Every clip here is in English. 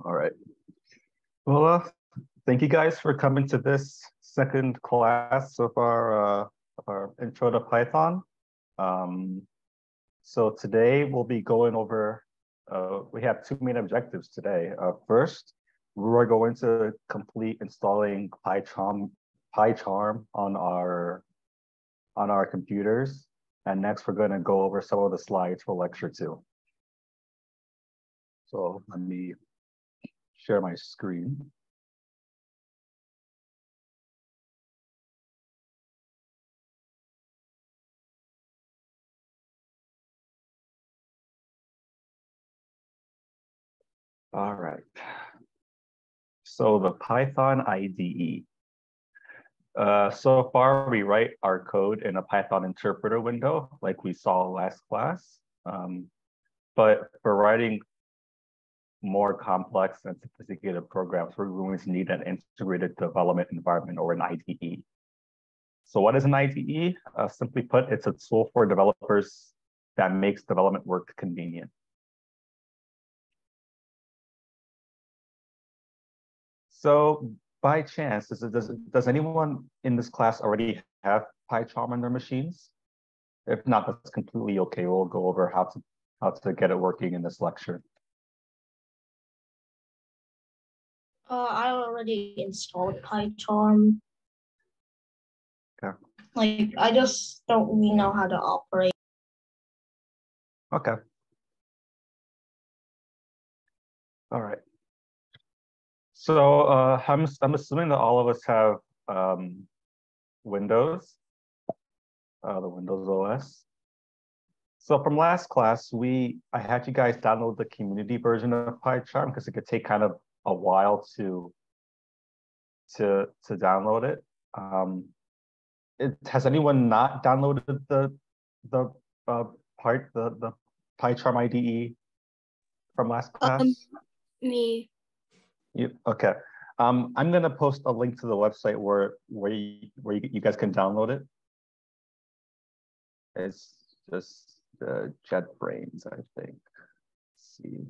All right. Well, thank you guys for coming to this second class of our intro to Python. So today we'll be going over, we have two main objectives today. First, we're going to complete installing PyCharm on our computers. And next, we're going to go over some of the slides for lecture 2. So let me share my screen. All right. So the Python IDE. So far, we write our code in a Python interpreter window, like we saw last class. But for writing more complex and sophisticated programs, we're going to need an integrated development environment or an IDE. So what is an IDE? Simply put, it's a tool for developers that makes development work convenient. So by chance, does anyone in this class already have PyCharm on their machines? If not, that's completely okay. We'll go over how to get it working in this lecture. I already installed PyCharm. Okay. Like, I just don't really know how to operate. Okay. All right. So I'm assuming that all of us have Windows, the Windows OS. So from last class, I had you guys download the community version of PyCharm because it could take kind of a while to download it. Has anyone not downloaded the PyCharm IDE from last class? Me. Okay. I'm gonna post a link to the website where you guys can download it. It's just JetBrains, I think. Let's see.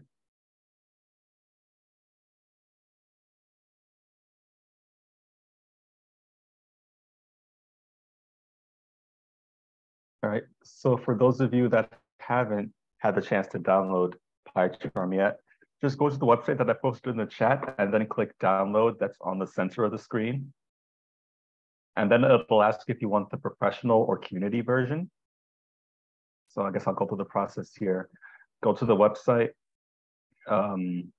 All right. So for those of you that haven't had the chance to download PyCharm yet, just go to the website that I posted in the chat and then click download. That's on the center of the screen. And then it'll ask if you want the professional or community version. So I guess I'll go through the process here. Go to the website. And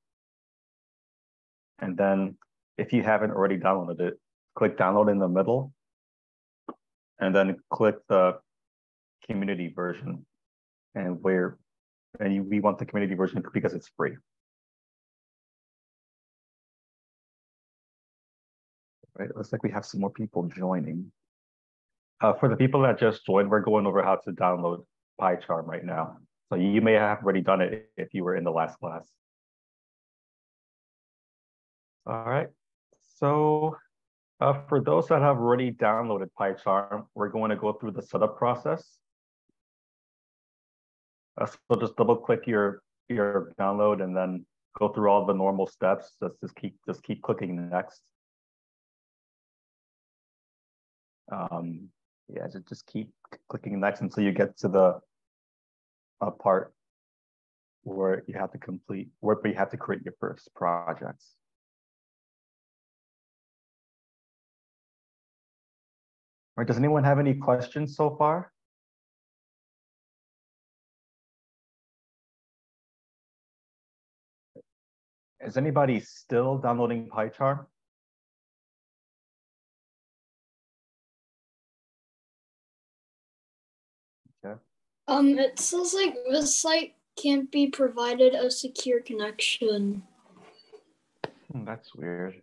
then if you haven't already downloaded it, click download in the middle. And then click the community version. And we want the community version because it's free. Right, it looks like we have some more people joining. For the people that just joined, we're going over how to download PyCharm right now. So you may have already done it if you were in the last class. All right, so for those that have already downloaded PyCharm, we're going to go through the setup process. So just double click your download and then go through all the normal steps. Just keep clicking next. Yeah, just keep clicking next until you get to the part where you have to create your first projects. All right, does anyone have any questions so far? Is anybody still downloading PyCharm? Okay. It says like this site can't be provided a secure connection. That's weird.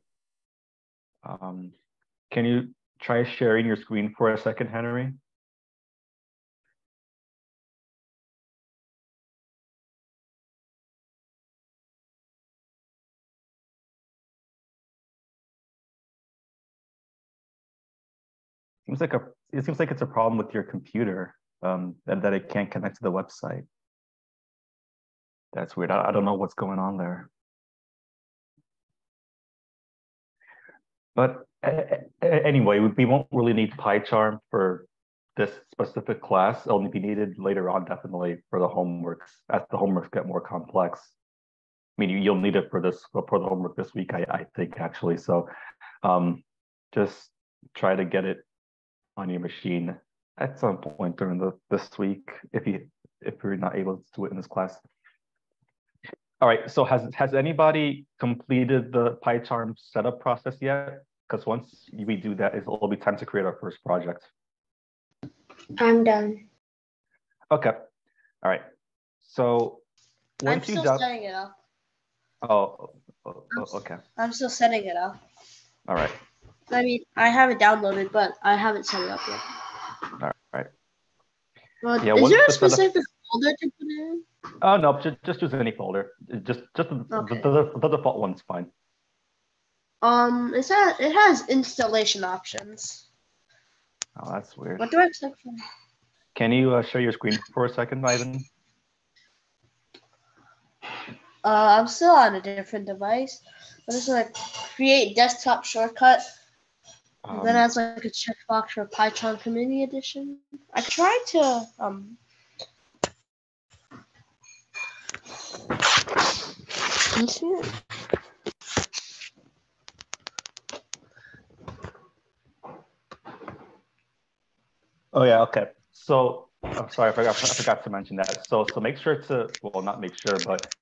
Can you try sharing your screen for a second, Henry? It seems like it's a problem with your computer, that it can't connect to the website. That's weird. I don't know what's going on there. But anyway, we won't really need PyCharm for this specific class. It'll be needed later on, definitely for the homeworks, as the homeworks get more complex. I mean, you'll need it for the homework this week, I think, actually. So just try to get it on your machine at some point during this week if you're not able to do it in this class. All right, so has anybody completed the PyCharm setup process yet? Because once we do that, it'll be time to create our first project. I'm done. Okay. All right. So once I'm still setting it up. Oh, okay. I'm still setting it up. All right. I mean, I have it downloaded, but I haven't set it up yet. All right. Well, yeah, is there a specific folder to put in? Oh no, just use any folder. Just okay. the default one's fine. It has installation options. Oh, that's weird. What do I expect from? Can you share your screen for a second, Ivan? I'm still on a different device. I'm just gonna create desktop shortcut. Then it has like a checkbox for PyCharm Community Edition. I tried to Can you see it? Oh yeah, okay. So I'm sorry, I forgot to mention that. So make sure to, well, not make sure, but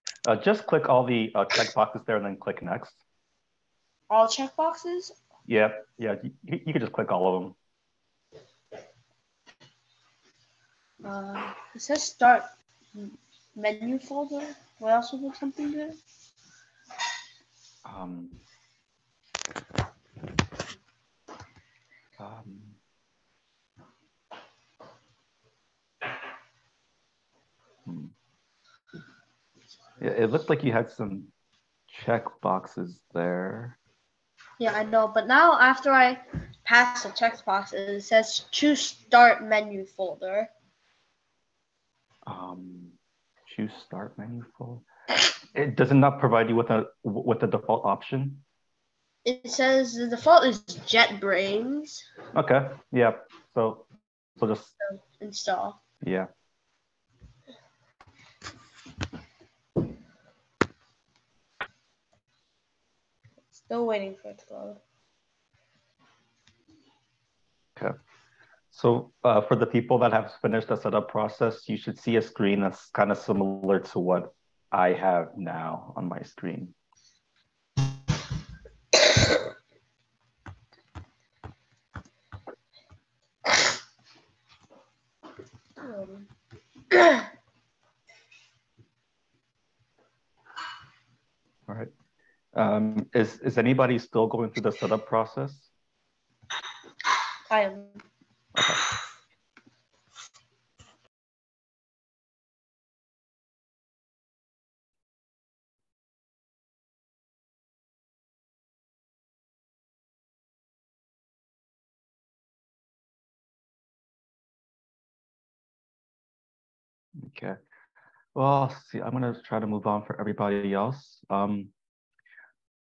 just click all the checkboxes there and then click next. All checkboxes? Yeah, you can just click all of them. It says start menu folder. What else was something there? Yeah, it looked like you had some check boxes there. Yeah, I know, but now after I pass the checkbox, it says choose start menu folder. Choose start menu folder. It does not provide you with a default option. It says the default is JetBrains. Okay. Yeah. So just install. Yeah. Still waiting for it to load. Okay. So for the people that have finished the setup process, you should see a screen that's kind of similar to what I have now on my screen. All right. Is anybody still going through the setup process? I am. Okay. Okay. Well, see, I'm going to try to move on for everybody else.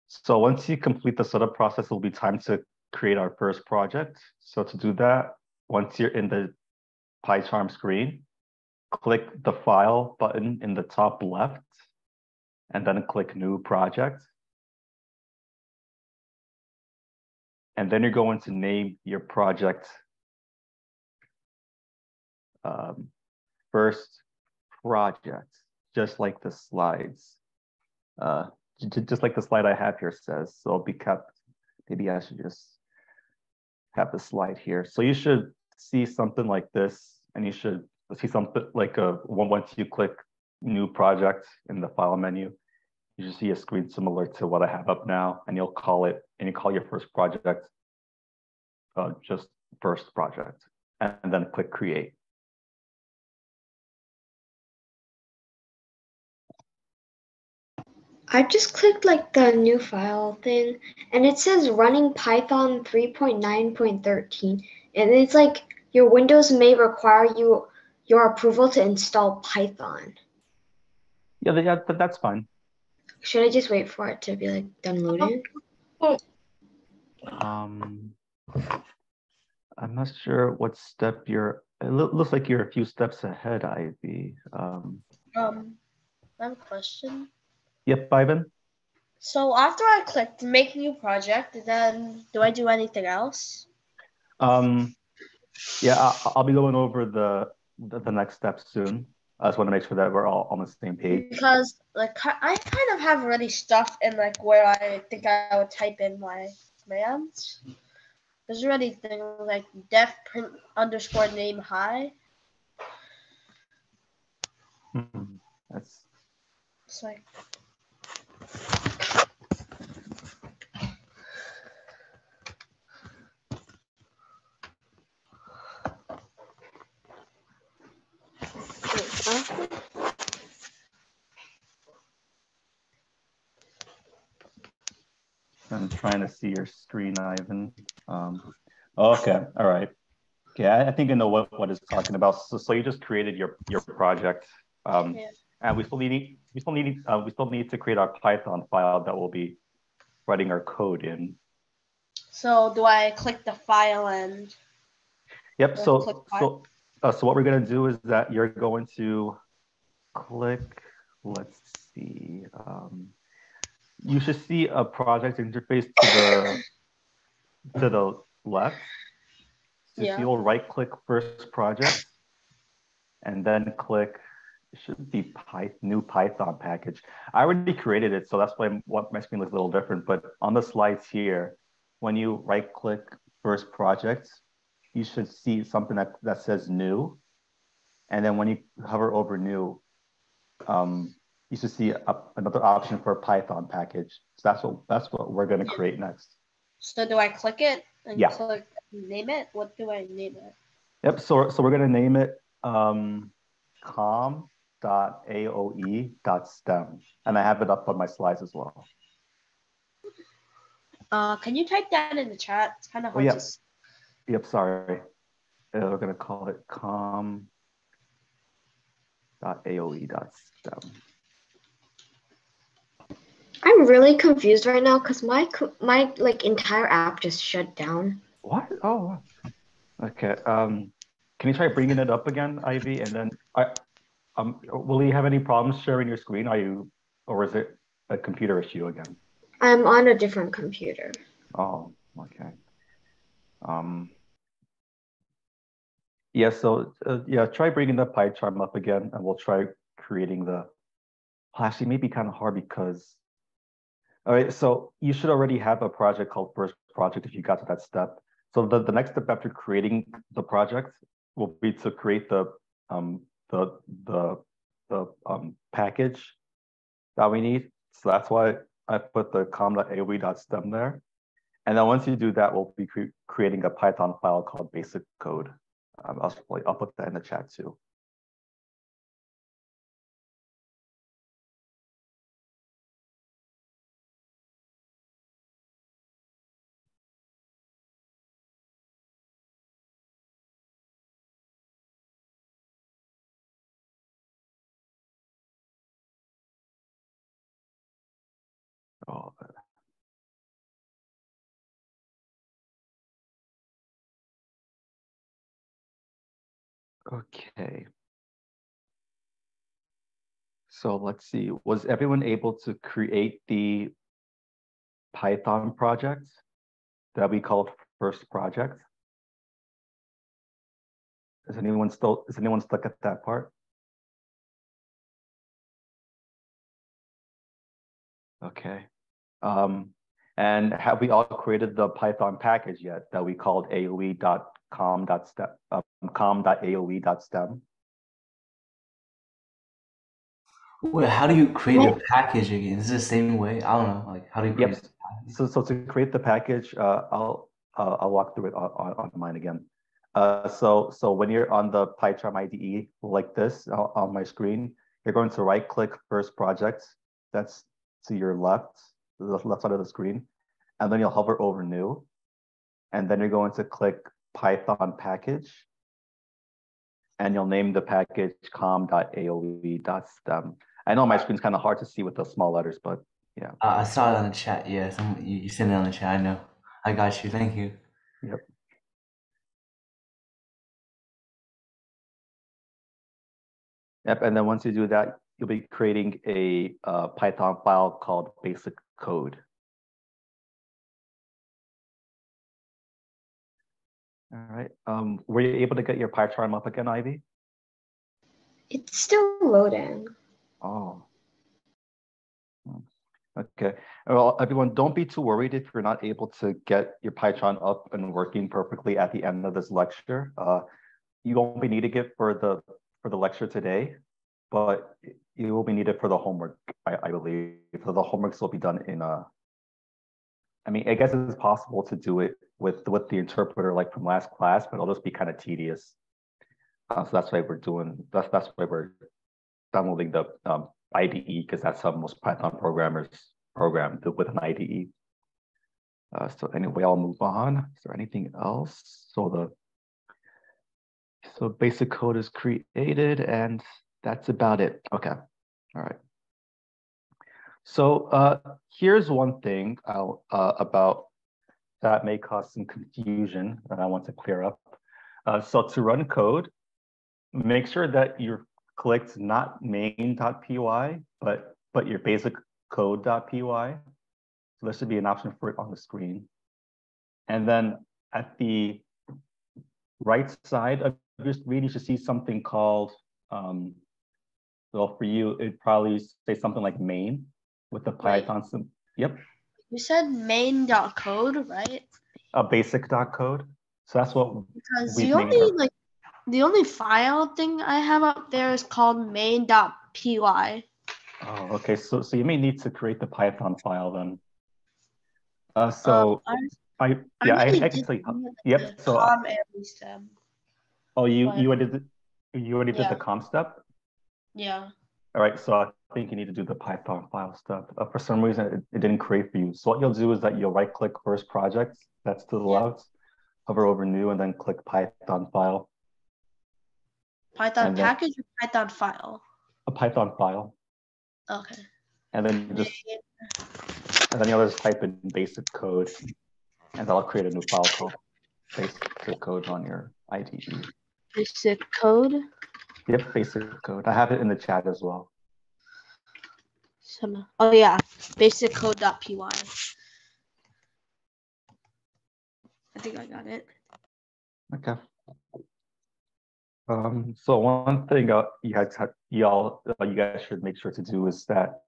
So once you complete the setup process, it'll be time to create our first project. So to do that, once you're in the PyCharm screen, click the File button in the top left, and then click New Project. And then you're going to name your project First Project, just like the slides. Just like the slide I have here says. So it'll be kept. Maybe I should just have the slide here. So you should see something like this, and you should see something like once you click New Project in the File menu, you should see a screen similar to what I have up now, and you call your first project just First Project, and then click Create. I just clicked like the new file thing, and it says running Python 3.9.13, and it's like your Windows may require your approval to install Python. Yeah, that's fine. Should I just wait for it to be like done loading? I'm not sure what step you're. It looks like you're a few steps ahead, Ivy. I have a question. Yep, Ivan. So after I click make new project, then do I do anything else? Yeah, I'll be going over the next steps soon. I just want to make sure that we're all on the same page. Because like I kind of have already stuff in like where I think I would type in my commands. There's already things like def print underscore name high. That's It's like I'm trying to see your screen, Ivan. Okay, all right. Okay, I think I know what it's talking about. So you just created your project, yeah. and we still need to create our Python file that will be writing our code in. So do I click the file and? Yep. So what we're gonna do is that you're going to click. Let's see. You should see a project interface to the left. So Yeah. you'll right click first project and then click, it should be new Python package. I already created it, so that's why my screen looks a little different. But on the slides here, when you right click first project, you should see something that says new. And then when you hover over new, you should see another option for Python package. So that's what we're going to create next. So do I click it and Yeah. click name it? What do I name it? Yep. So we're going to name it com.aoe.stem, and I have it up on my slides as well. Can you type that in the chat? It's kind of hard to see. Yep. Sorry. We're going to call it com.aoe.stem. I'm really confused right now because my like entire app just shut down. What? Oh, okay. Can you try bringing it up again, Ivy? And then will you have any problems sharing your screen? Or is it a computer issue again? I'm on a different computer. Oh, okay. Yeah. So yeah, try bringing the PyCharm up again, and we'll try creating the. Actually, maybe kind of hard because. All right, so you should already have a project called first project if you got to that step. So the next step after creating the project will be to create the package that we need. So that's why I put the com.aoe.stem there. And then once you do that, we'll be creating a Python file called basic code. I'll put that in the chat too. Oh. Okay. So let's see, was everyone able to create the Python project that we called first project? Is anyone stuck at that part? Okay. And have we all created the Python package yet that we called com.aoe.stem? Wait, how do you create a package again? Is it the same way? I don't know. Like, how do you create? Yep. So to create the package, I'll walk through it on mine again. So when you're on the PyCharm IDE like this on my screen, you're going to right click first project. That's to your left, the left side of the screen, and then you'll hover over new, and then you're going to click Python package, and you'll name the package com.aoe.stem. I know my screen's kind of hard to see with those small letters, but yeah. I saw it on the chat. Yeah, you sent it on the chat. I know. I got you. Thank you. Yep. Yep, and then once you do that, you'll be creating a Python file called basic code. All right. Were you able to get your PyCharm up again, Ivy? It's still loading. Oh. Okay. Well, everyone, don't be too worried if you're not able to get your PyCharm up and working perfectly at the end of this lecture. You won't be needing it for the lecture today, but you will be needed for the homework, I believe. So the homeworks will be done in I mean, I guess it's possible to do it with the interpreter like from last class, but it'll just be kind of tedious. So that's why that's why we're downloading the IDE, because that's how most Python programmers program with an IDE. So anyway, I'll move on. Is there anything else? So basic code is created, and that's about it. Okay. All right. So here's one thing about that may cause some confusion that I want to clear up. So to run code, make sure that you're clicked not main.py, but your basic code.py. So there should be an option for it on the screen. And then at the right side of your screen, you should see something called, well, for you, it'd probably say something like main with the Python. Yep. You said main.code, right? Basic.code. So that's what Because the only file thing I have up there is called main.py. Oh, okay. So you may need to create the Python file then. I can tell you. Yep. So you already did the com step? Yeah. All right. So I think you need to do the Python file step. For some reason, it didn't create for you. So what you'll do is that you'll right click first project that's to the left, hover over new, and then click Python file. Python package or Python file? A Python file. Okay. And then you'll just type in basic code, and that'll create a new file called basic code on your IDE. Basic code? Yep, basic code. I have it in the chat as well. Oh yeah, basiccode.py. I think I got it. Okay. So one thing you guys should make sure to do is that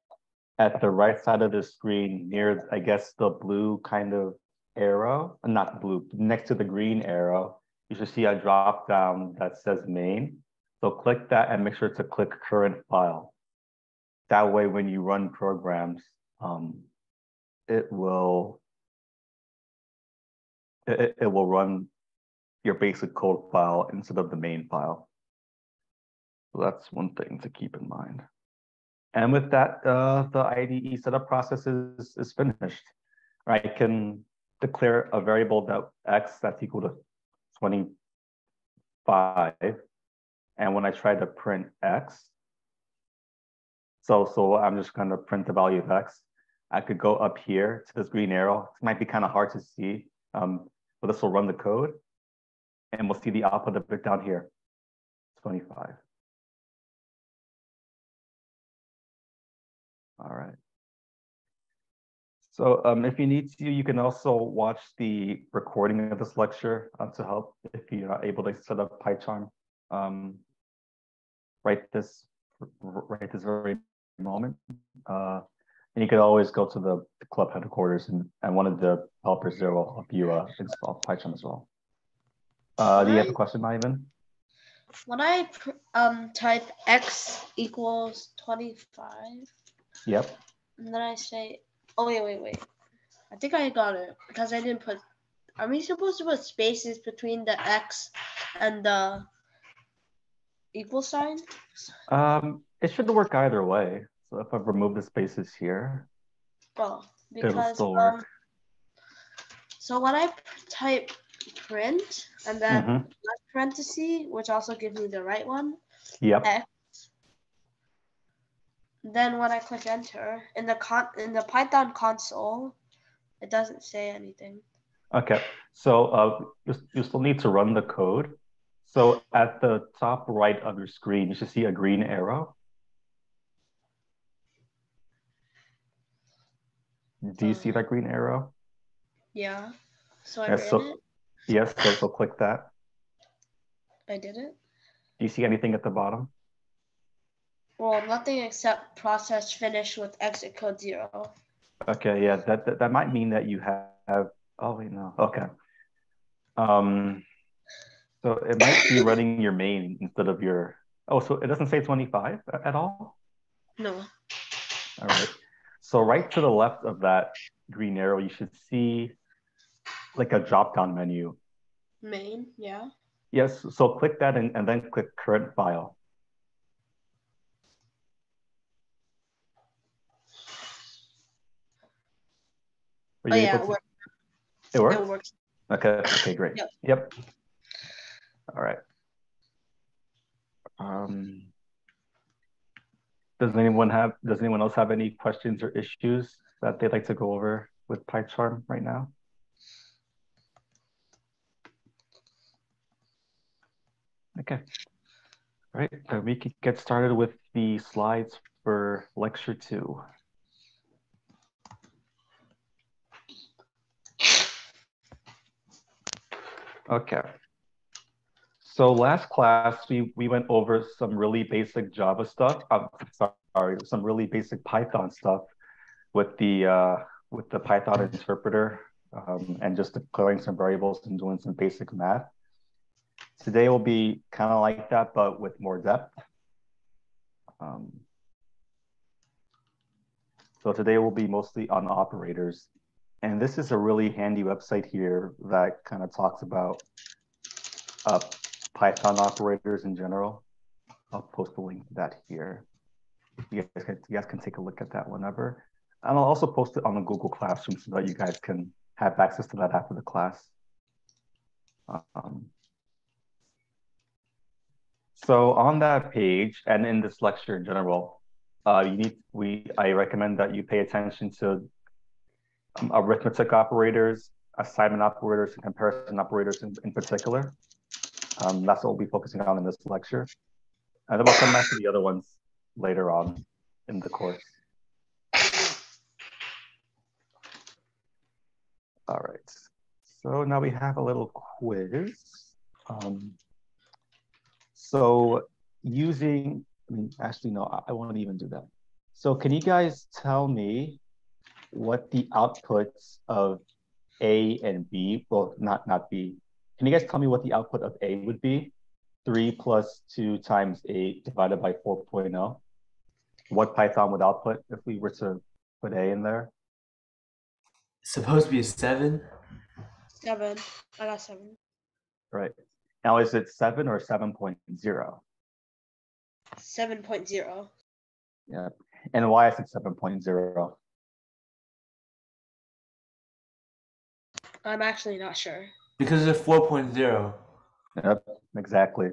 at the right side of the screen, near I guess the blue kind of arrow, not blue, next to the green arrow, you should see a drop down that says main. So click that and make sure to click current file. That way, when you run programs, it will run your basic code file instead of the main file. So that's one thing to keep in mind. And with that, the IDE setup process is finished. I can declare a variable x that's equal to 25. And when I try to print x, so I'm just going to print the value of x. I could go up here to this green arrow. It might be kind of hard to see, but this will run the code. And we'll see the output of it down here, 25. All right. So if you need to, you can also watch the recording of this lecture to help if you're not able to set up PyCharm right this very moment. And you can always go to the club headquarters and one of the helpers there will help you install PyCharm as well. Do you have a question, Ivan? When I type x equals 25. Yep. And then I say, oh wait. I think I got it because I didn't put. Are we supposed to put spaces between the x and the equal sign? It should work either way. So if I remove the spaces here, because it'll still work. So when I type print and then left parenthesis, which also gives me the right one. Yep. X. Then when I click enter in the Python console, it doesn't say anything. Okay, so you still need to run the code. So at the top right of your screen, you should see a green arrow. Do you see that green arrow? Yeah. So I Yes, ran it. yes, so click that. I did it. Do you see anything at the bottom? Well, nothing except process finished with exit code 0. Okay, yeah, that might mean that you have, oh wait, no, okay. So it might be running your main instead of your, oh, so it doesn't say 25 at all? No. All right. So right to the left of that green arrow, you should see like a drop-down menu. Main, yeah. Yes, so click that and then click current file. Are you able to? It works? It works. Okay, great. Yep. All right. Does anyone else have any questions or issues that they'd like to go over with PyCharm right now? Okay. All right, then we could get started with the slides for lecture 2. Okay. So last class, we went over some really basic Java stuff. Sorry, some really basic Python stuff with the Python interpreter and just declaring some variables and doing some basic math. Today will be kind of like that, but with more depth. So today will be mostly on operators. And this is a really handy website here that kind of talks about Python operators in general. I'll post a link to that here. You guys can take a look at that whenever. And I'll also post it on the Google Classroom so that you guys can have access to that after the class. So on that page and in this lecture in general, I recommend that you pay attention to arithmetic operators, assignment operators, and comparison operators in particular. That's what we'll be focusing on in this lecture. And then we'll come back to the other ones later on in the course. All right, so now we have a little quiz. So actually, no, I won't even do that. So can you guys tell me what the outputs of A and B, well, not B. Can you guys tell me what the output of A would be? 3 plus 2 times 8 divided by 4.0. What Python would output if we were to put A in there? It's supposed to be a 7. 7. I got 7. Right. Now, is it 7 or 7.0? 7.0. Yeah. And why is it 7.0? I'm actually not sure. Because it's 4.0. Yep, exactly.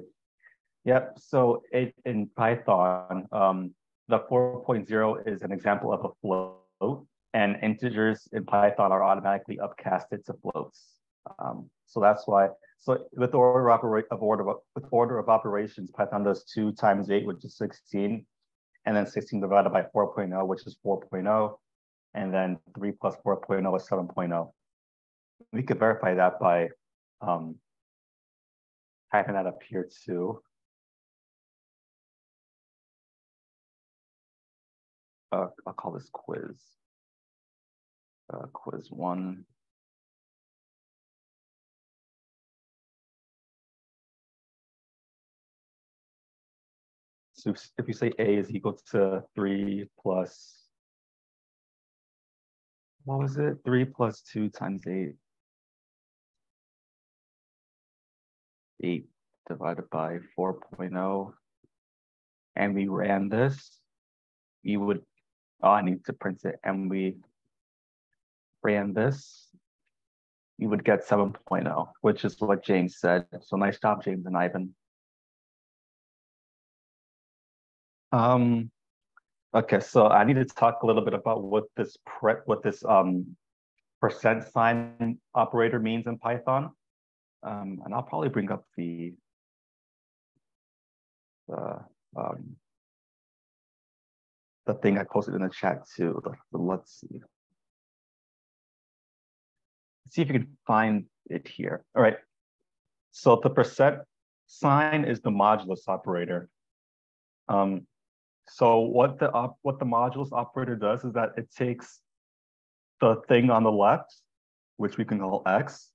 Yep. So in Python, the 4.0 is an example of a float, and integers in Python are automatically upcasted to floats. So that's why. So with order of operations, Python does 2 times 8, which is 16, and then 16 divided by 4.0, which is 4.0, and then 3 plus 4.0 is 7.0. We could verify that by typing that up here too. I'll call this quiz. Quiz 1. So if you say A is equal to 3 plus, what was it? 3 plus 2 times 8. 8 divided by 4.0. And we ran this, we would, I need to print it, and we ran this, you would get 7.0, which is what James said. So nice job, James and Ivan. Okay, so I need to talk a little bit about what this percent sign operator means in Python. And I'll probably bring up the thing I posted in the chat too. Let's see. Let's see if you can find it here. All right. So the percent sign is the modulus operator. So what the modulus operator does is that it takes the thing on the left, which we can call x,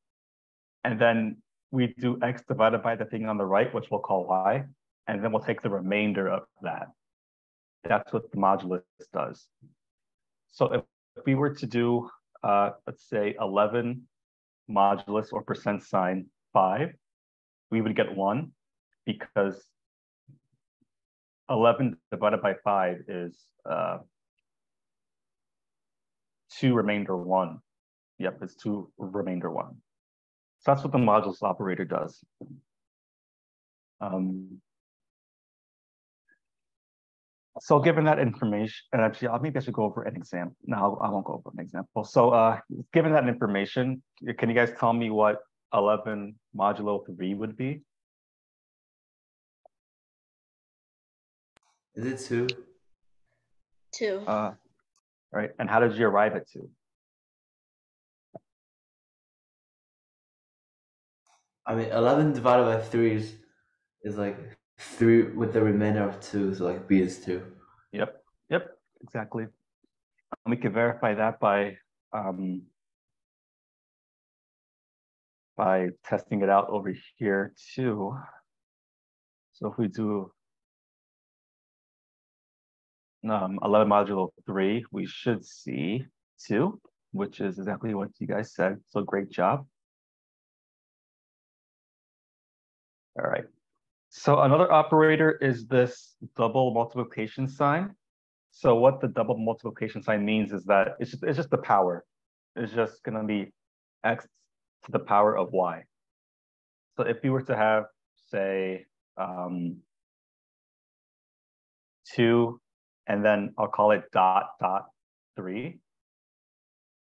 and then we do x divided by the thing on the right, which we'll call y, and then we'll take the remainder of that. That's what the modulus does. So if we were to do, let's say 11 modulus or percent sign 5, we would get 1 because 11 divided by 5 is 2 remainder 1. Yep, it's 2 remainder 1. So that's what the modulus operator does. So given that information, and actually maybe I should go over an example. No, I won't go over an example. So given that information, can you guys tell me what 11 modulo 3 would be? Is it 2? 2. Right, and how did you arrive at 2? I mean, 11 divided by 3 is like 3 with the remainder of 2, so like b is 2. Yep, exactly. And we can verify that by testing it out over here too. So if we do 11 modulo 3, we should see 2, which is exactly what you guys said. So great job. All right. So another operator is this double multiplication sign. So what the double multiplication sign means is that it's just the power. It's just going to be x to the power of y. So if we were to have, say, 2, and then I'll call it dot 3,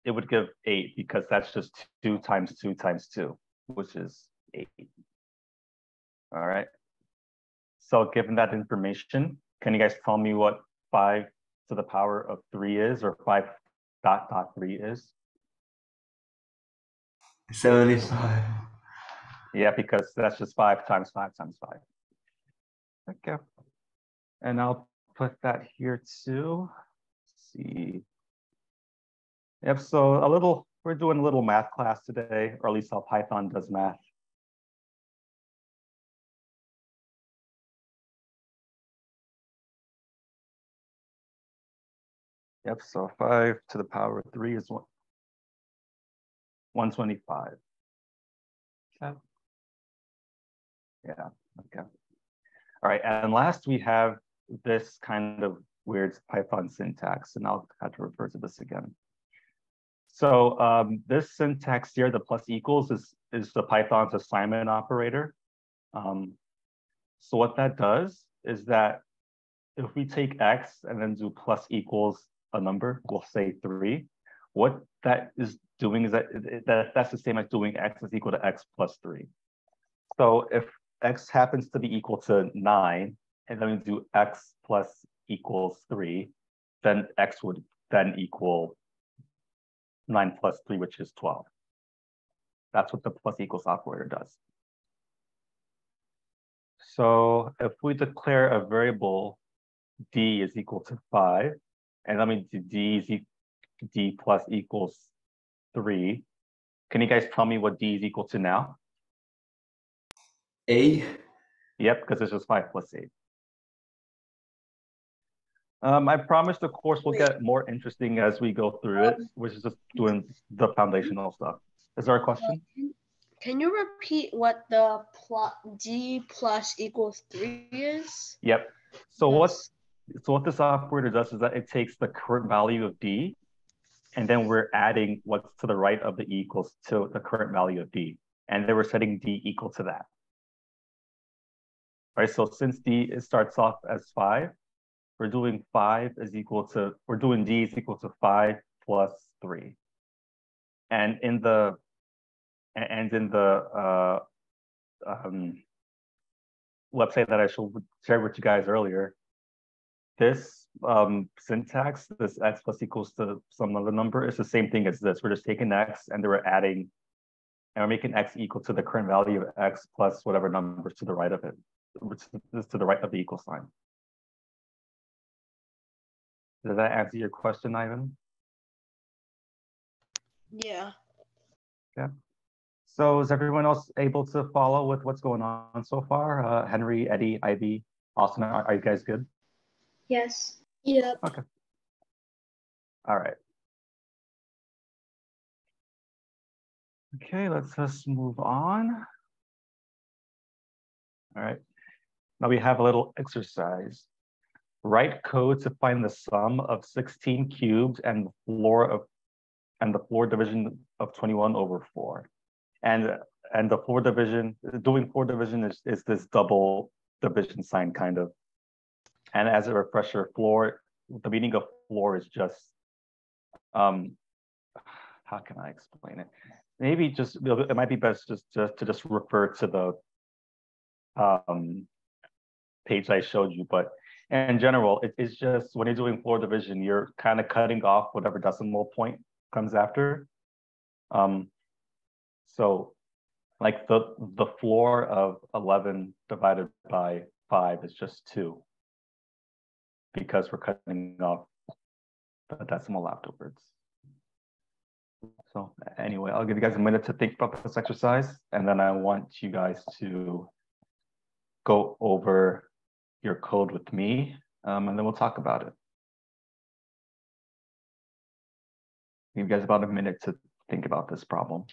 it would give 8 because that's just 2 times 2 times 2, which is 8. All right. So given that information, can you guys tell me what 5 to the power of 3 is, or 5 dot 3 is? 75. Yeah, because that's just 5 times 5 times 5. Okay. And I'll put that here too. Let's see. Yep, so we're doing a little math class today, or at least how Python does math. Yep, so 5 to the power of 3 is 125. Okay. Yeah, okay. All right, and last we have this kind of weird Python syntax, and I'll have to refer to this again. So this syntax here, the plus equals, is the Python's assignment operator. So what that does is that if we take x and then do plus equals a number, we'll say 3. What that is doing is that's the same as doing x is equal to x plus 3. So if x happens to be equal to 9, and then we do x plus equals 3, then x would then equal 9 plus 3, which is 12. That's what the plus equals operator does. So if we declare a variable d is equal to 5, and let me do d plus equals 3, can you guys tell me what d is equal to now? 8? Yep, because it's just 5 plus 8. I promise the course will get more interesting as we go through it, which is just doing the foundational stuff. Is there a question? Can you repeat what the d plus equals 3 is? Yep. So what this operator does is that it takes the current value of d, and then we're adding what's to the right of the equals to the current value of d, and then we're setting d equal to that. All right. So since d starts off as 5, we're doing d is equal to 5 plus 3. and in the website that I shared with you guys earlier, this syntax, this x plus equals to some other number, is the same thing as this. We're just taking x and we're adding, and we're making x equal to the current value of x plus whatever numbers to the right of it, which is to the right of the equal sign. Does that answer your question, Ivan? Yeah. Yeah. So is everyone else able to follow with what's going on so far? Henry, Eddie, Ivy, Austin, are you guys good? Yes. Yep. Okay. All right. Okay, let's just move on. All right. Now we have a little exercise. Write code to find the sum of 16 cubed and the floor division of 21 over 4. And the floor division, doing floor division is this double division sign kind of. And as a refresher, floor, the meaning of floor is just, how can I explain it? Maybe just, it might be best just to refer to the page I showed you, but in general, it's just when you're doing floor division, you're kind of cutting off whatever decimal point comes after. So like the floor of 11 divided by 5 is just 2 because we're cutting off the decimal afterwards. So anyway, I'll give you guys a minute to think about this exercise, and then I want you guys to go over your code with me, and then we'll talk about it. Give you guys about a minute to think about this problem.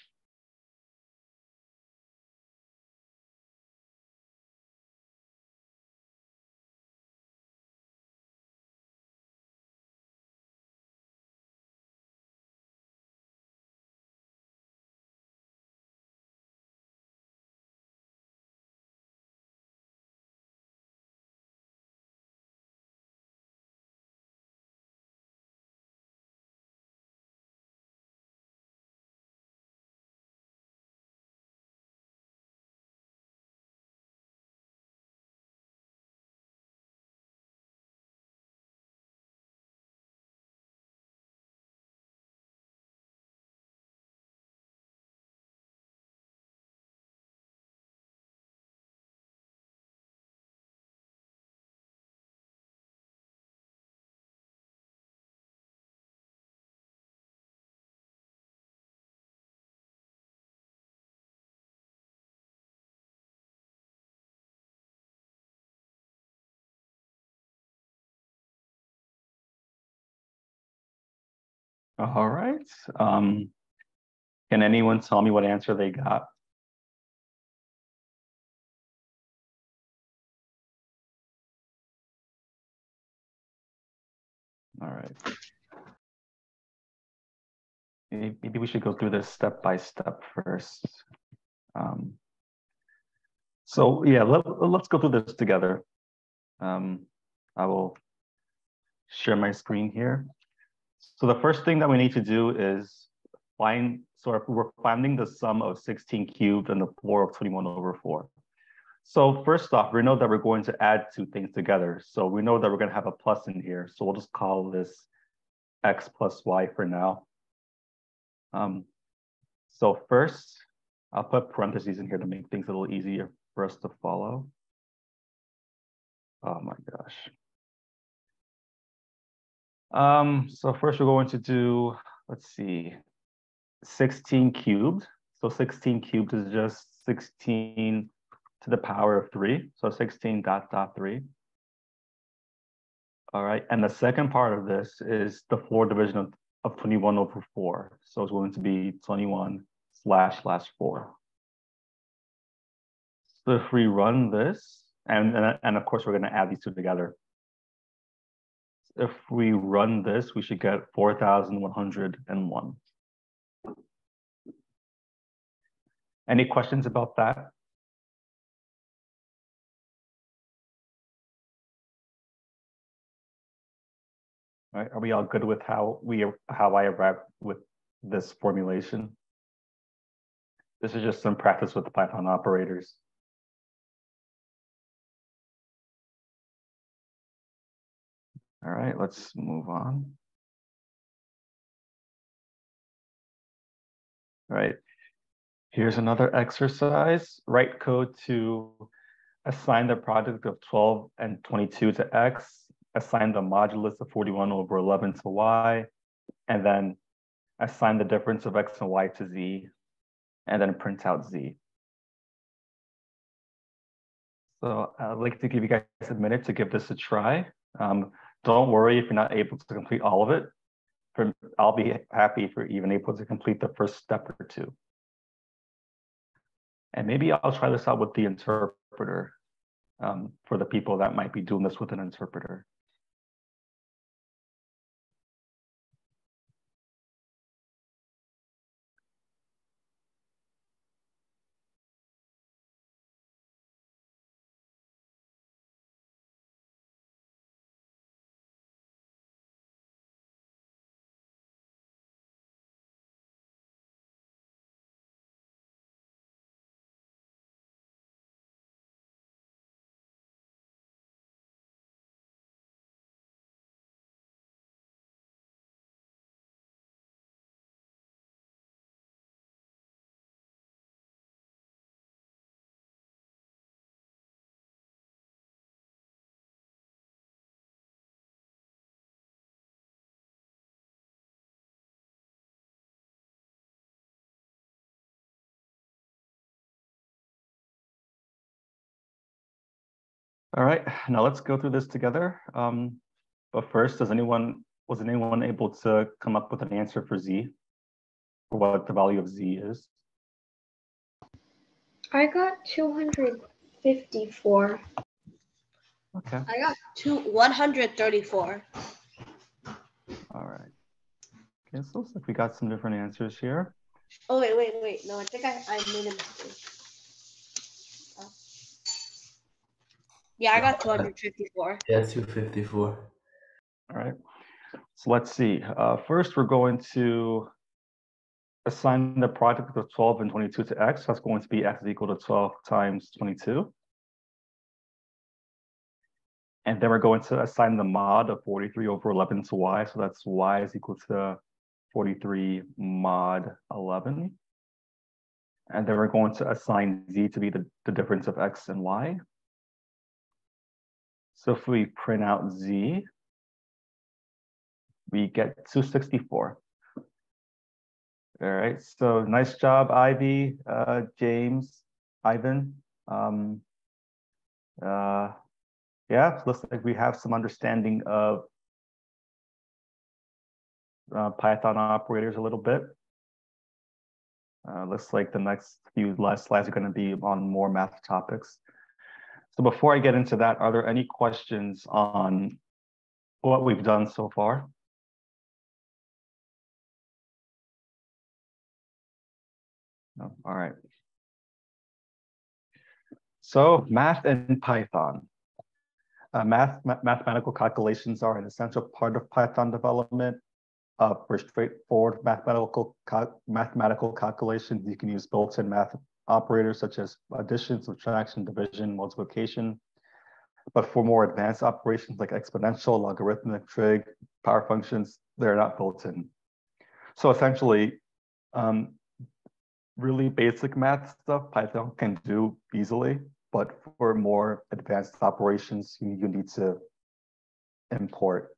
All right. Can anyone tell me what answer they got? All right. Maybe we should go through this step by step first. So yeah, let's go through this together. I will share my screen here. So the first thing that we need to do is we're finding the sum of 16 cubed and the floor of 21 over 4. So first off, we know that we're going to add two things together. So we know that we're going to have a plus in here. So we'll just call this x plus y for now. So first, I'll put parentheses in here to make things a little easier for us to follow. Oh my gosh. So first we're going to do, let's see, 16 cubed. So 16 cubed is just 16 to the power of 3. So 16 dot 3. All right, and the second part of this is the floor division of 21 over 4. So it's going to be 21 slash 4. So if we run this, and of course we're going to add these two together. If we run this, we should get 4,101. Any questions about that? All right, are we all good with how I arrived with this formulation. This is just some practice with the Python operators. All right, let's move on. All right, here's another exercise. Write code to assign the product of 12 and 22 to X, assign the modulus of 41 over 11 to Y, and then assign the difference of X and Y to Z, and then print out Z. So I'd like to give you guys a minute to give this a try. Don't worry if you're not able to complete all of it. I'll be happy if you're even able to complete the first step or two. And maybe I'll try this out with the interpreter for the people that might be doing this with an interpreter. All right, now let's go through this together. But first, was anyone able to come up with an answer for Z, for what the value of Z is? I got 254. Okay. I got 134. All right. Okay, so looks like we got some different answers here. Oh, wait. No, I think I made a mistake. Yeah, I got 254. Yeah, 254. All right. So let's see. First, we're going to assign the product of 12 and 22 to X. That's going to be X is equal to 12 times 22. And then we're going to assign the mod of 43 over 11 to Y. So that's Y is equal to 43 mod 11. And then we're going to assign Z to be the difference of X and Y. So if we print out Z, we get 264. All right, so nice job, Ivy, James, Ivan. Yeah, looks like we have some understanding of Python operators a little bit. Looks like the next few slides are going to be on more math topics. So before I get into that, are there any questions on what we've done so far? No? All right. So math and Python. Mathematical calculations are an essential part of Python development. For straightforward mathematical calculations, you can use built-in math operators such as addition, subtraction, division, multiplication. But for more advanced operations like exponential, logarithmic, trig, power functions, they're not built in. So essentially, really basic math stuff Python can do easily, but for more advanced operations, you need to import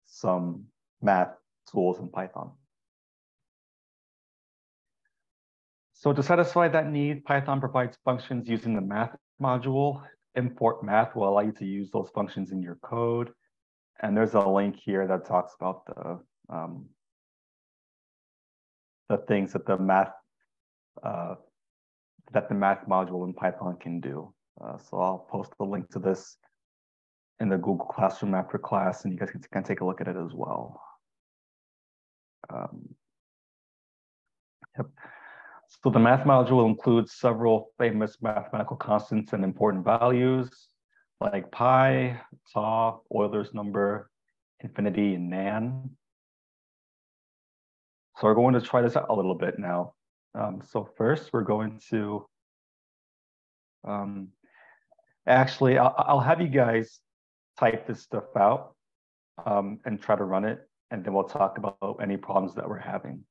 some math tools in Python. So to satisfy that need, Python provides functions using the math module. Import math will allow you to use those functions in your code. And there's a link here that talks about the things that the math module in Python can do. So I'll post the link to this in the Google Classroom after class, and you guys can take a look at it as well. Yep. So the math module includes several famous mathematical constants and important values like pi, tau, Euler's number, infinity, and nan. So we're going to try this out a little bit now. So first we're going to, actually, I'll have you guys type this stuff out and try to run it. And then we'll talk about any problems that we're having.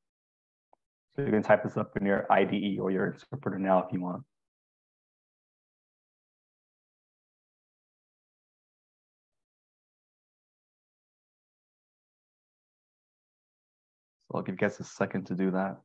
So you can type this up in your IDE or your interpreter now if you want. So I'll give you guys a second to do that.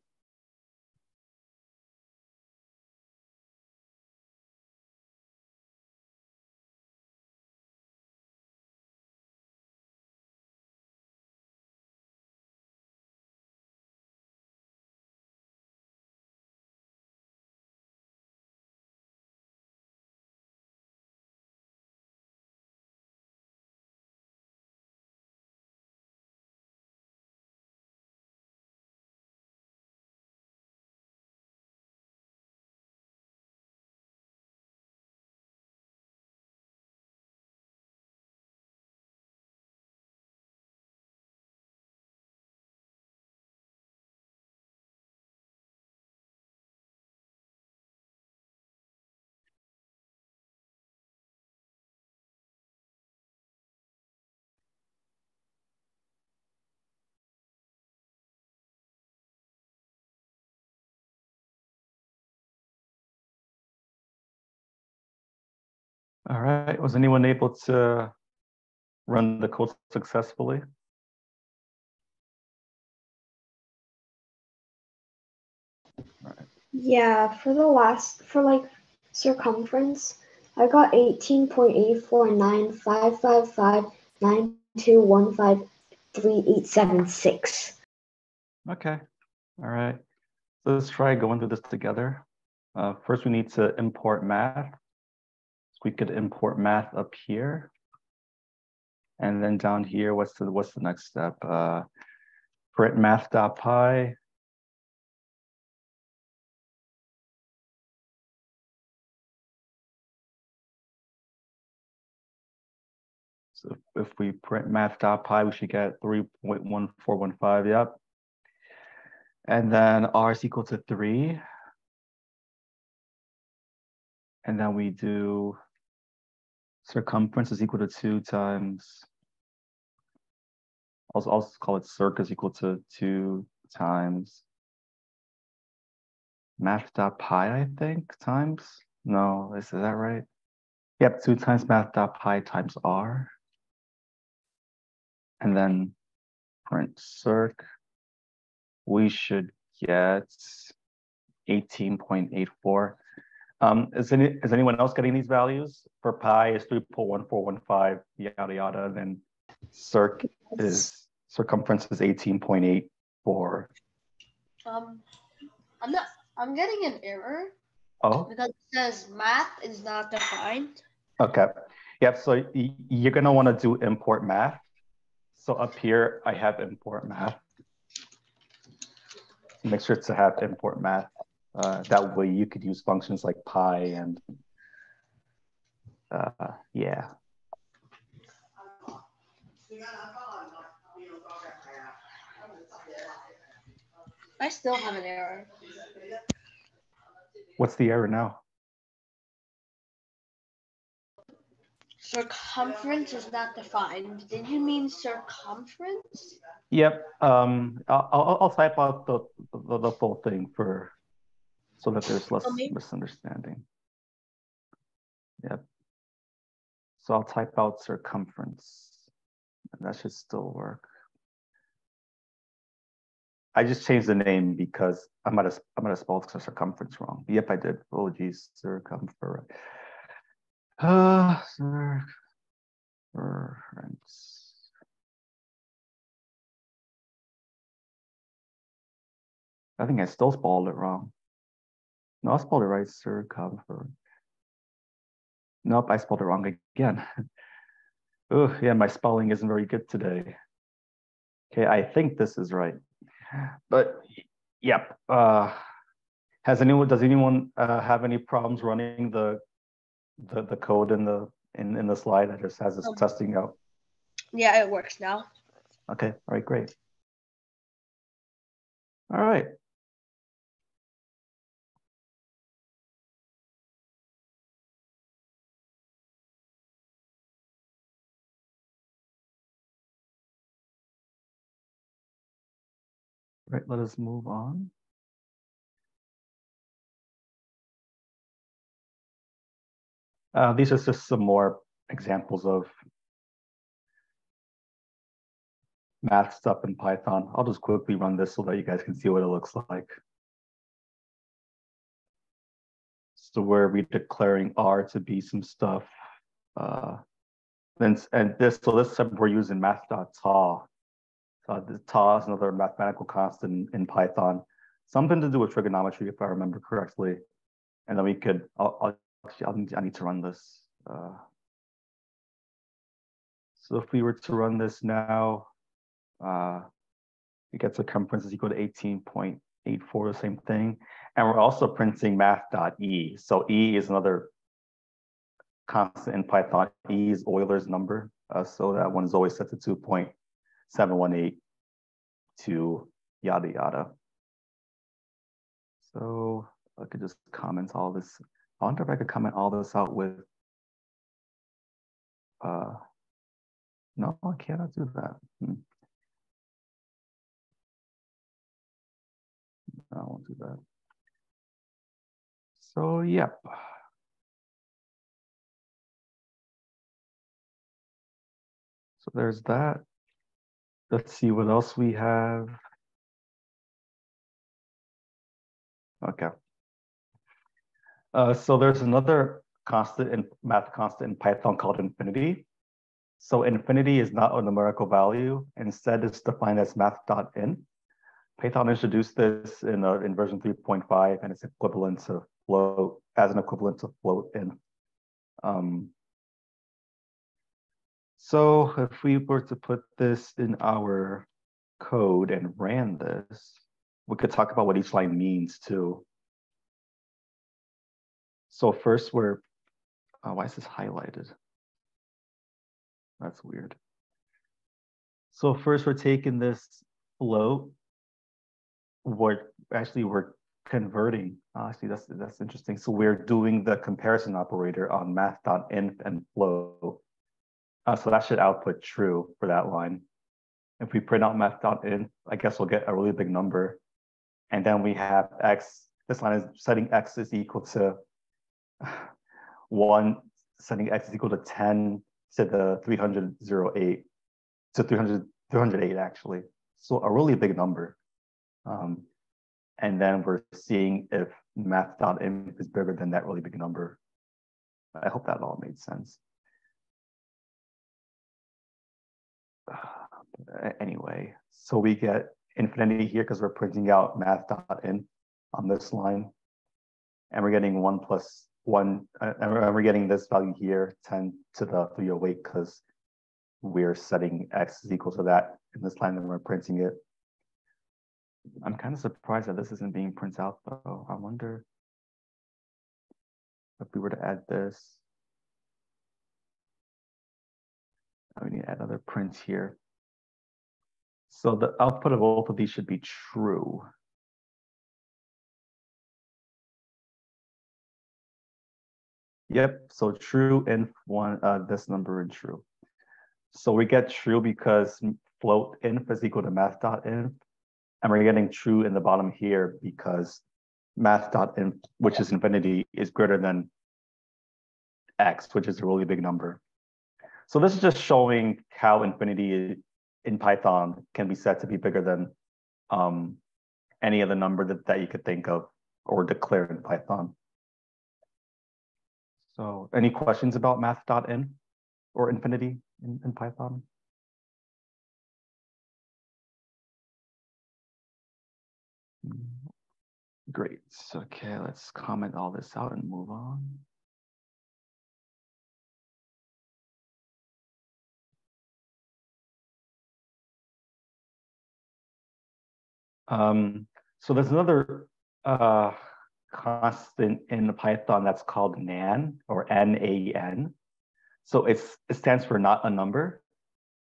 All right, was anyone able to run the code successfully? Yeah, for like circumference, I got 18.8495592153876. Okay, all right. So let's try going through this together. First, we need to import math. So we could import math up here. And then down here, what's the next step? Print math.py. So if we print math.py, we should get 3.1415, yep. And then r is equal to 3. And then we do circumference is equal to 2 times, I'll call it circ is equal to 2 times math.py, I think, times, no, is that right? Yep, 2 times math.py times r. And then print circ, we should get 18.84. Is anyone else getting these values? For pi is 3.1415, yada yada. Then circ is circumference is 18.84. I'm getting an error. Oh. Because it says math is not defined. Okay. Yep. So you're gonna want to do import math. So up here I have import math. Make sure to have import math. That way you could use functions like pi and yeah. I still have an error. What's the error now? Circumference is not defined. Did you mean circumference? Yep. I'll type out the full thing so that there's less misunderstanding. Yep. So I'll type out circumference, and that should still work. I just changed the name because I might have spelled circumference wrong. Yep, I did. Oh geez, circumference. Circumference. I think I still spelled it wrong. No, I spelled it right. Circumference. Nope, I spelled it wrong again. Oh yeah, my spelling isn't very good today. Okay, I think this is right. But yep. Does anyone have any problems running the code in the slide that just has this testing out? Yeah, it works now. Okay, all right, great. All right. Right, let us move on. These are just some more examples of math stuff in Python. I'll just quickly run this so that you guys can see what it looks like. So we're redeclaring R to be some stuff. So this time we're using math.ta. The ta is another mathematical constant in Python, something to do with trigonometry, if I remember correctly. And then we could, I need to run this. So if we were to run this now, we get circumference is equal to 18.84, the same thing. And we're also printing math.e. So E is another constant in Python. E is Euler's number. So that one is always set to 2.718 to yada yada. So I could just comment all this. I wonder if I could comment all this out with, no, I cannot do that. I won't do that. So, yep. So there's that. Let's see what else we have. Okay. So there's another math constant in Python called infinity. So infinity is not a numerical value. Instead, it's defined as math.in. Python introduced this in version 3.5, and it's equivalent to float, as an equivalent to float in. So if we were to put this in our code and ran this, we could talk about what each line means too. So first we're, why is this highlighted? That's weird. So first we're taking this float. We're converting. See, that's interesting. So we're doing the comparison operator on math.inf and float. So that should output true for that line. If we print out math.inf, I guess we'll get a really big number. And then we have x. This line is setting x is equal to 1, setting x is equal to 10 to the 308 to 308 actually. So a really big number. And then we're seeing if math.inf is bigger than that really big number. I hope that all made sense. Anyway, so we get infinity here because we're printing out math.in on this line. And we're getting 1 plus 1, and we're getting this value here, 10 to the 308, because we're setting x is equal to that in this line, and we're printing it. I'm kind of surprised that this isn't being printed out, though. I wonder if we were to add this. We need to add another print here. So the output of both of these should be true. Yep, so true inf one, this number and true. So we get true because float inf is equal to math.inf. And we're getting true in the bottom here because math.inf, which is infinity, is greater than x, which is a really big number. So this is just showing how infinity in Python can be set to be bigger than any other number that you could think of or declare in Python. So any questions about math.in or infinity in Python? Great. Okay, let's comment all this out and move on. So there's another constant in Python that's called nan, or N-A-N. So it stands for not a number.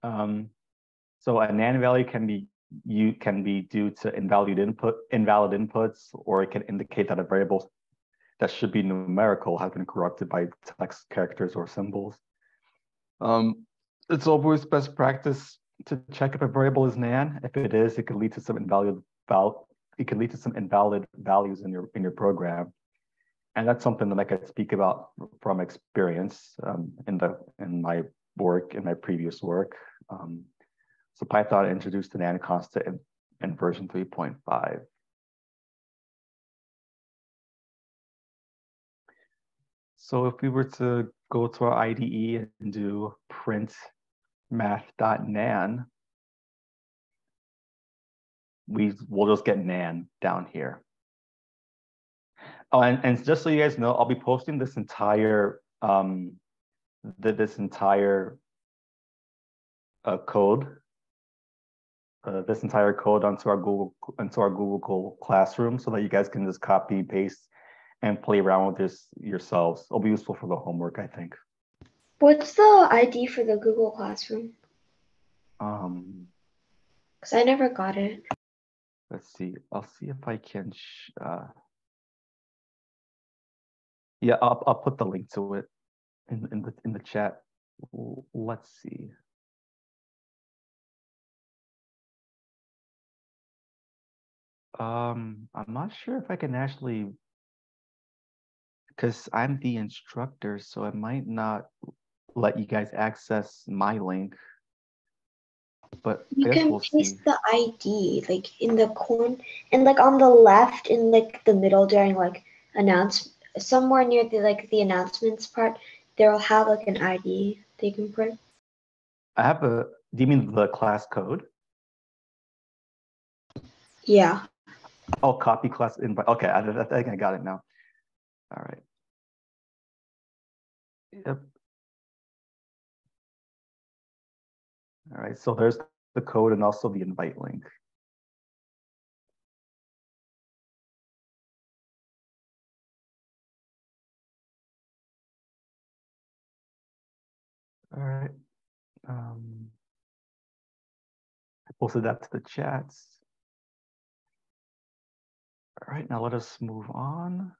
So a nan value can be you can be due to invalid inputs, or it can indicate that a variable that should be numerical has been corrupted by text characters or symbols. It's always best practice to check if a variable is nan. If it is, it could lead to some invalid values in your program. And that's something that I could speak about from experience in my previous work. So Python introduced the nan constant in version 3.5. So if we were to go to our IDE and do print math.nan, we'll just get nan down here. Oh, and just so you guys know, I'll be posting this entire code, this entire code onto our Google Classroom, so that you guys can just copy, paste, and play around with this yourselves. It'll be useful for the homework, I think. What's the ID for the Google Classroom? Because I never got it. Let's see. I'll see if I can. Yeah, I'll put the link to it in the chat. Let's see. I'm not sure if I can actually, because I'm the instructor, so I might not let you guys access my link. But you can paste the ID like in the corner and like on the left in like the middle during like somewhere near the announcements part. They'll have like an ID they can print. Do you mean the class code? Yeah. Oh, copy class invite. Okay, I think I got it now. All right. Yep. All right, so there's the code and also the invite link. All right. I posted that to the chats. All right, now let us move on.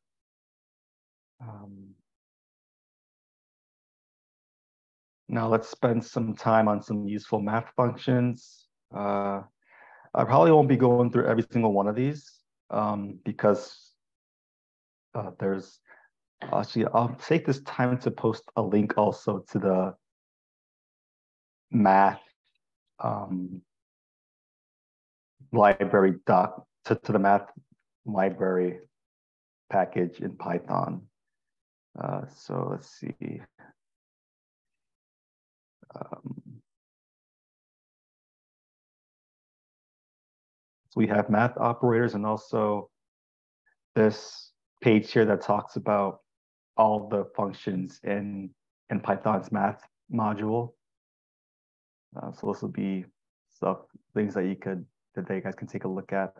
Now let's spend some time on some useful math functions. I probably won't be going through every single one of these because there's actually, I'll take this time to post a link also to the math library to the math library package in Python. So let's see. So we have math operators, and also this page here that talks about all the functions in Python's math module. So this will be things that you guys can take a look at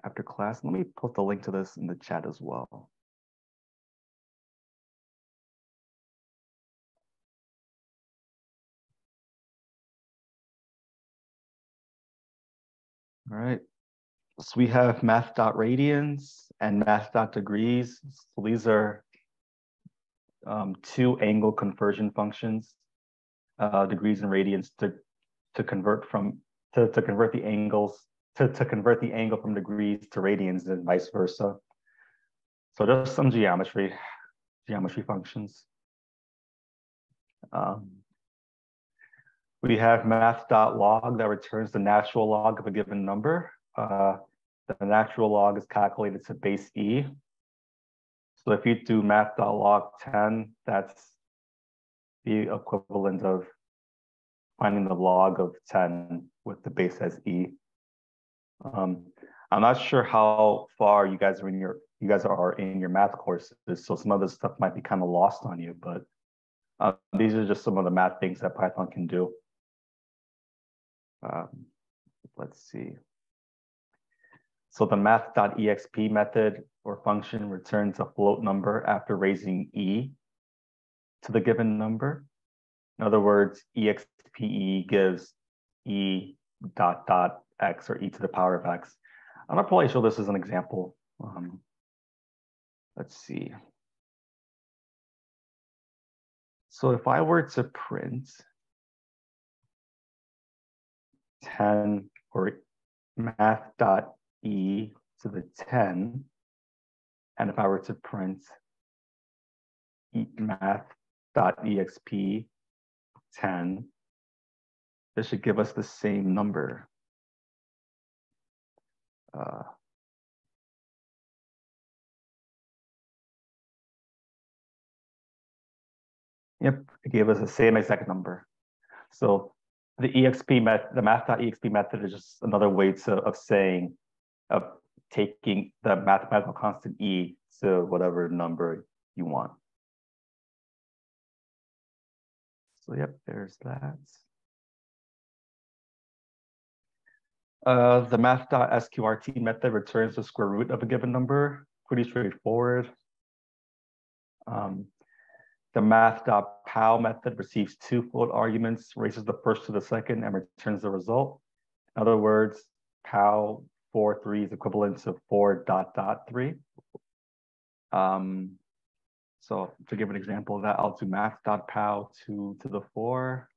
after class. Let me put the link to this in the chat as well. All right, so we have math.radians and math.degrees. So these are two angle conversion functions, degrees and radians, to convert the angles to convert the angle from degrees to radians and vice versa. So just some geometry functions. We have math.log that returns the natural log of a given number. The natural log is calculated to base e. So if you do math.log 10, that's the equivalent of finding the log of 10 with the base as e. I'm not sure how far you guys are in your math courses, so some of this stuff might be kind of lost on you, but these are just some of the math things that Python can do. Let's see. So the math.exp method or function returns a float number after raising e to the given number. In other words, expe gives e dot dot x or e to the power of x. I'm gonna probably show this as an example. Let's see. So if I were to print 10 or math dot e to the 10, and if I were to print math dot exp 10, this should give us the same number. Yep, it gave us the same exact number. So the exp method, the math.exp method is just another way of taking the mathematical constant e to whatever number you want. So yep, there's that. The math.sqrt method returns the square root of a given number. Pretty straightforward. The math.pow method receives 2 float arguments, races the first to the second, and returns the result. In other words, pow 4.3 is equivalent to 4.3. So to give an example of that, I'll do math.pow 2 to the 4.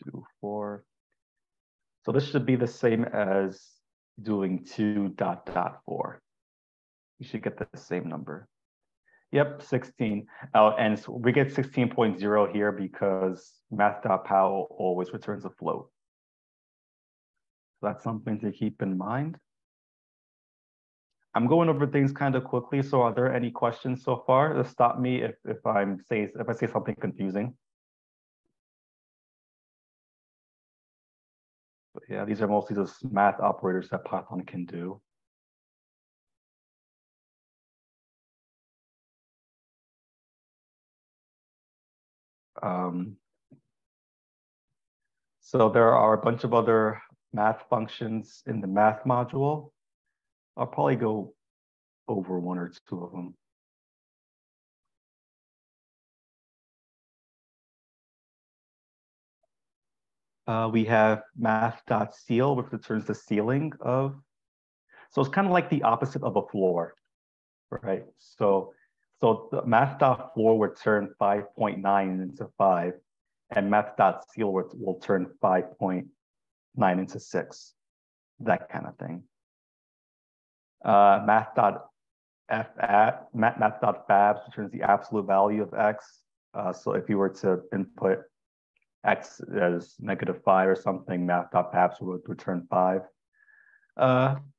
Two, 4. So this should be the same as doing 2.4. You should get the same number. Yep, 16. And so we get 16.0 here because math.pow always returns a float. So that's something to keep in mind. I'm going over things kind of quickly. So are there any questions so far? Just stop me if I say something confusing. But yeah, these are mostly just math operators that Python can do. So there are a bunch of other math functions in the math module. I'll probably go over 1 or 2 of them. We have math.ceil, which returns the ceiling of. So it's kind of like the opposite of a floor, right? So the math.floor would turn 5.9 into 5, and math.ceil will turn 5.9 into 6, that kind of thing. Math.fabs returns the absolute value of x. So if you were to input x as -5 or something, math.fabs would return 5.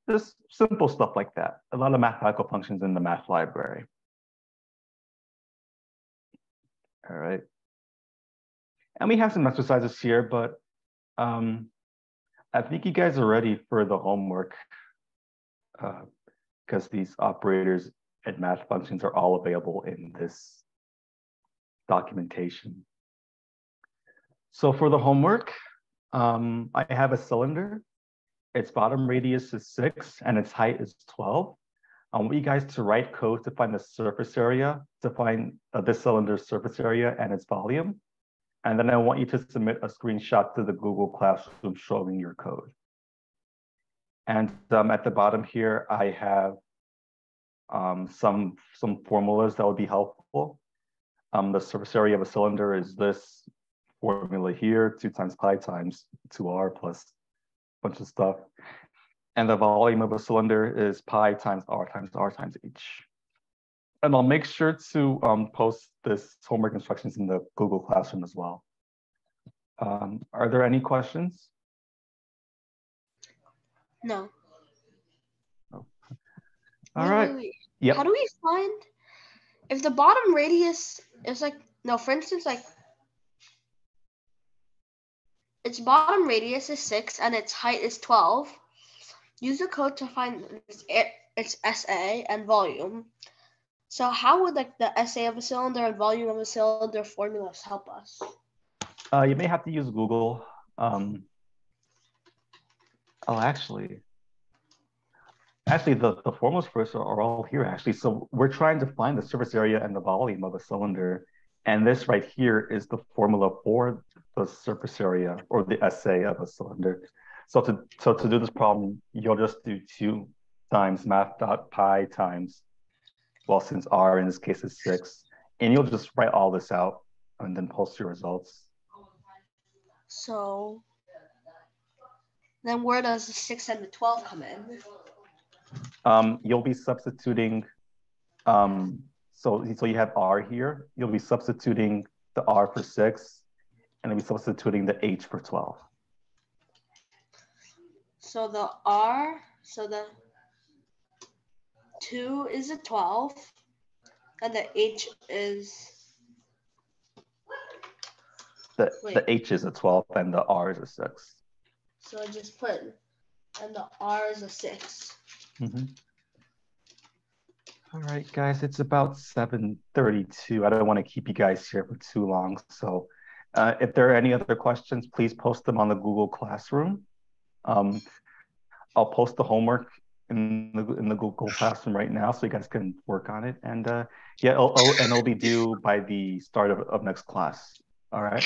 Just simple stuff like that. A lot of mathematical functions in the math library. All right. And we have some exercises here, but I think you guys are ready for the homework because these operators and math functions are all available in this documentation. So for the homework, I have a cylinder. Its bottom radius is 6 and its height is 12. I want you guys to write code to find the surface area, to find this cylinder's surface area and its volume. And then I want you to submit a screenshot to the Google Classroom showing your code. And at the bottom here, I have some formulas that would be helpful. The surface area of a cylinder is this formula here, 2 times pi times 2r plus a bunch of stuff. And the volume of a cylinder is pi times r times h. And I'll make sure to post this homework instructions in the Google Classroom as well. Are there any questions? No. Oh. All right. Wait. Yep. How do we find if the bottom radius is like, no, for instance, like its bottom radius is 6 and its height is 12. Use the code to find its SA and volume. So how would like the SA of a cylinder and volume of a cylinder formulas help us? You may have to use Google. Actually, Actually, the formulas for this are all here, actually. So we're trying to find the surface area and the volume of a cylinder. And this right here is the formula for the surface area or the SA of a cylinder. So to do this problem, you'll just do 2 times math.pi times, well, since R in this case is 6, and you'll just write all this out and then post your results. So then where does the 6 and the 12 come in? You'll be substituting, so you have R here, you'll be substituting the R for 6, and you'll be substituting the H for 12. So the 2 is a 12, and the H is... The H is a 12, and the R is a 6. So I just put, and the R is a 6. Mm-hmm. All right, guys, it's about 7:32. I don't want to keep you guys here for too long. So if there are any other questions, please post them on the Google Classroom. I'll post the homework in the Google Classroom right now so you guys can work on it. And yeah, it'll be due by the start of next class. All right.